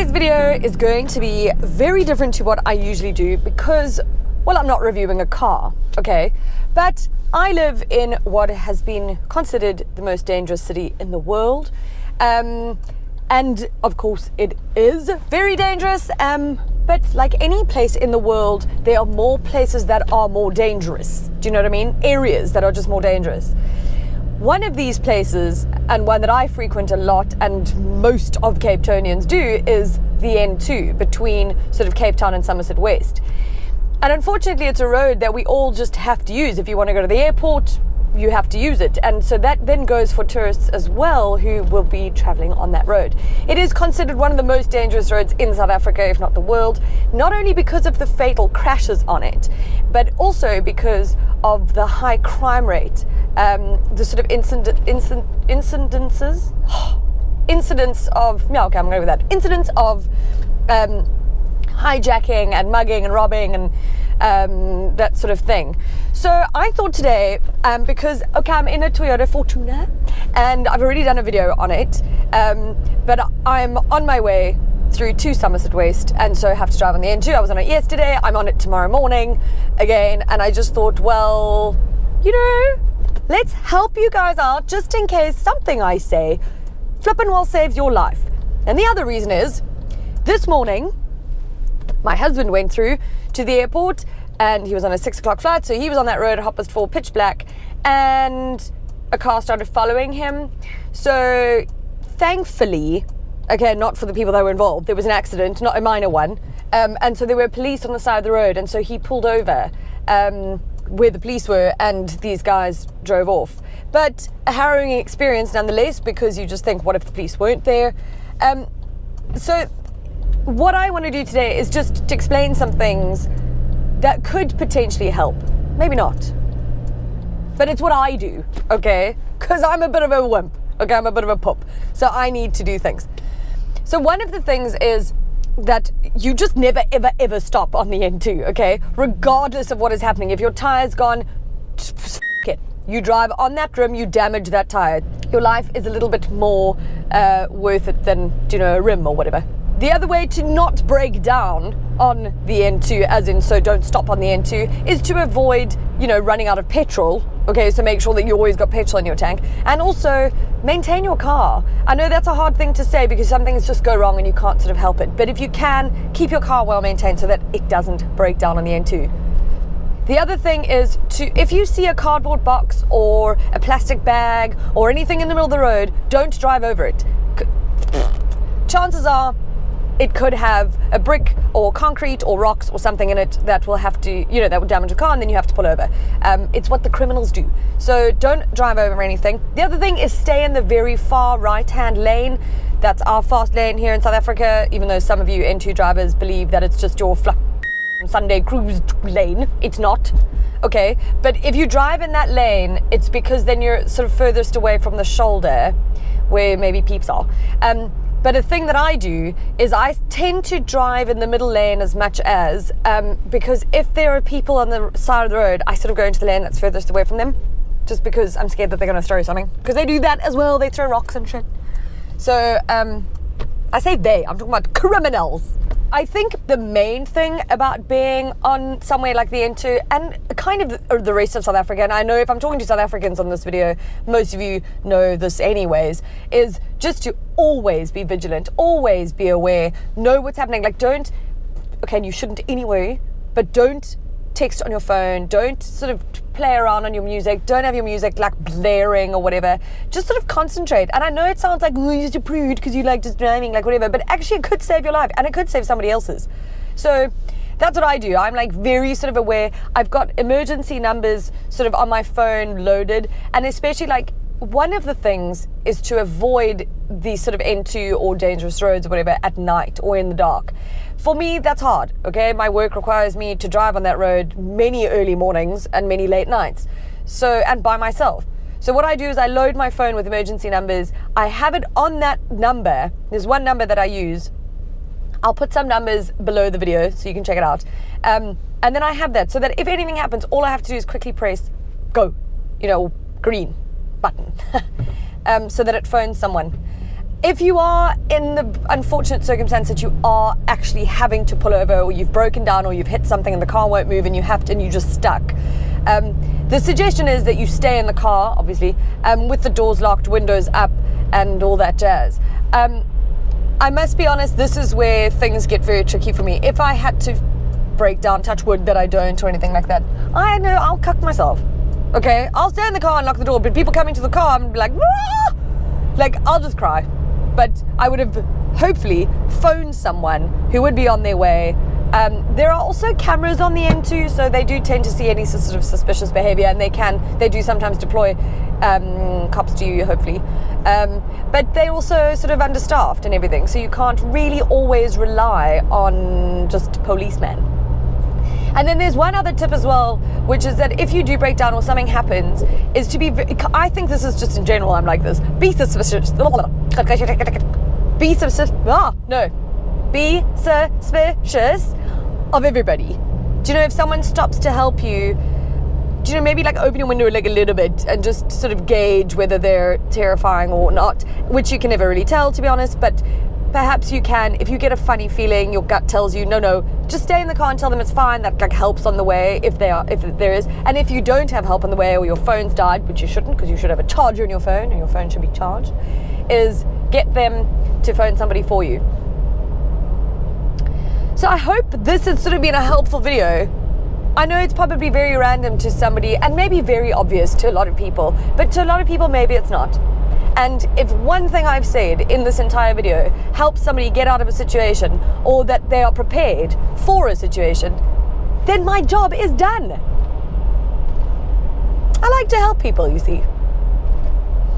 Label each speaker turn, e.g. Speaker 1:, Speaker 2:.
Speaker 1: Today's video is going to be very different to what I usually do because, well, I'm not reviewing a car, okay? But I live in what has been considered the most dangerous city in the world. And of course it is very dangerous, but like any place in the world, there are more places that are more dangerous. Do you know what I mean? Areas that are just more dangerous. One of these places, and one that I frequent a lot and most of Cape Townians do, is the N2 between sort of Cape Town and Somerset West. And unfortunately it's a road that we all just have to use. If you want to go to the airport, you have to use it. And so that then goes for tourists as well who will be traveling on that road. It is considered one of the most dangerous roads in South Africa, if not the world, not only because of the fatal crashes on it, but also because of the high crime rate, the sort of incidents of hijacking and mugging and robbing and that sort of thing. So I thought today, because I'm in a Toyota Fortuna and I've already done a video on it, but I'm on my way through to Somerset West and so I have to drive on the N2. I was on it yesterday, I'm on it tomorrow morning again, and I just thought, well, you know, let's help you guys out just in case something I say flippin' well saves your life. And the other reason is, this morning my husband went through to the airport and he was on a 6 o'clock flight, so he was on that road at 4:30, pitch black, and a car started following him. So thankfully, okay, not for the people that were involved, there was an accident, not a minor one, and so there were police on the side of the road, and so he pulled over where the police were and these guys drove off. But a harrowing experience nonetheless, because you just think, what if the police weren't there? So what I want to do today is just to explain some things that could potentially help. Maybe not. But it's what I do, okay? Because I'm a bit of a wimp, okay? I'm a bit of a pup. So I need to do things. So one of the things is that you just never, ever, ever stop on the N2, okay? Regardless of what is happening. If your tire's gone, f it. You drive on that rim, you damage that tire. Your life is a little bit more worth it than, you know, a rim or whatever. The other way to not break down on the N2, as in so don't stop on the N2, is to avoid, you know, running out of petrol. Okay, so make sure that you always got petrol in your tank, and also maintain your car. I know that's a hard thing to say because some things just go wrong and you can't sort of help it, but if you can, keep your car well maintained so that it doesn't break down on the N2. The other thing is if you see a cardboard box or a plastic bag or anything in the middle of the road, don't drive over it. Chances are it could have a brick or concrete or rocks or something in it that will have to, you know, that will damage the car and then you have to pull over. It's what the criminals do. So don't drive over anything. The other thing is stay in the very far right-hand lane. That's our fast lane here in South Africa, even though some of you N2 drivers believe that it's just your Sunday cruise lane. It's not, okay? But if you drive in that lane, it's because then you're sort of furthest away from the shoulder where maybe peeps are. But a thing that I do is I tend to drive in the middle lane as much as, because if there are people on the side of the road, I sort of go into the lane that's furthest away from them, just because I'm scared that they're going to throw something. Because they do that as well, they throw rocks and shit. So, I say they, I'm talking about criminals. I think the main thing about being on somewhere like the N2 and kind of the rest of South Africa, and I know if I'm talking to South Africans on this video, most of you know this anyways, is just to always be vigilant, always be aware, know what's happening. Like don't, okay, and you shouldn't anyway, but don't text on your phone, don't sort of play around on your music, don't have your music like blaring or whatever, just sort of concentrate. And I know it sounds like, oh, you're just a prude because you like just driving, like whatever, but actually it could save your life and it could save somebody else's. So that's what I do. I'm like very sort of aware. I've got emergency numbers sort of on my phone loaded, and especially like one of the things is to avoid these sort of N2 or dangerous roads or whatever at night or in the dark. For me, that's hard, okay? My work requires me to drive on that road many early mornings and many late nights. So, and by myself. So what I do is I load my phone with emergency numbers. I have it on that number. There's one number that I use. I'll put some numbers below the video so you can check it out. And then I have that so that if anything happens, all I have to do is quickly press go, you know, green button, so that it phones someone. if you are in the unfortunate circumstance that you are actually having to pull over, or you've broken down, or you've hit something and the car won't move and you're just stuck, the suggestion is that you stay in the car, obviously, with the doors locked, windows up, and all that jazz. I must be honest, this is where things get very tricky for me. If I had to break down, touch wood that I don't, or anything like that, I know I'll cuck myself. Okay, I'll stay in the car and lock the door, but people coming to the car, I'm like, ah! Like, I'll just cry. But I would have hopefully phoned someone who would be on their way. There are also cameras on the M2, so they do tend to see any sort of suspicious behavior, and they do sometimes deploy cops to you, hopefully. But they're also sort of understaffed and everything, so you can't really always rely on just policemen. And then there's one other tip as well, which is that if you do break down or something happens, is to be, I think this is just in general, I'm like this, be suspicious. Be suspicious of everybody. Do you know, if someone stops to help you, do you know, maybe like open your window like a little bit and just sort of gauge whether they're terrifying or not, which you can never really tell, to be honest, but perhaps you can. If you get a funny feeling, your gut tells you, no, just stay in the car and tell them it's fine. That like helps on the way if there is. And if you don't have help on the way, or your phone's died, which you shouldn't, because you should have a charger in your phone, and your phone should be charged, is get them to phone somebody for you. So I hope this has sort of been a helpful video. I know it's probably very random to somebody, and maybe very obvious to a lot of people, but to a lot of people maybe it's not. And if one thing I've said in this entire video helps somebody get out of a situation, or that they are prepared for a situation, then my job is done. I like to help people, you see.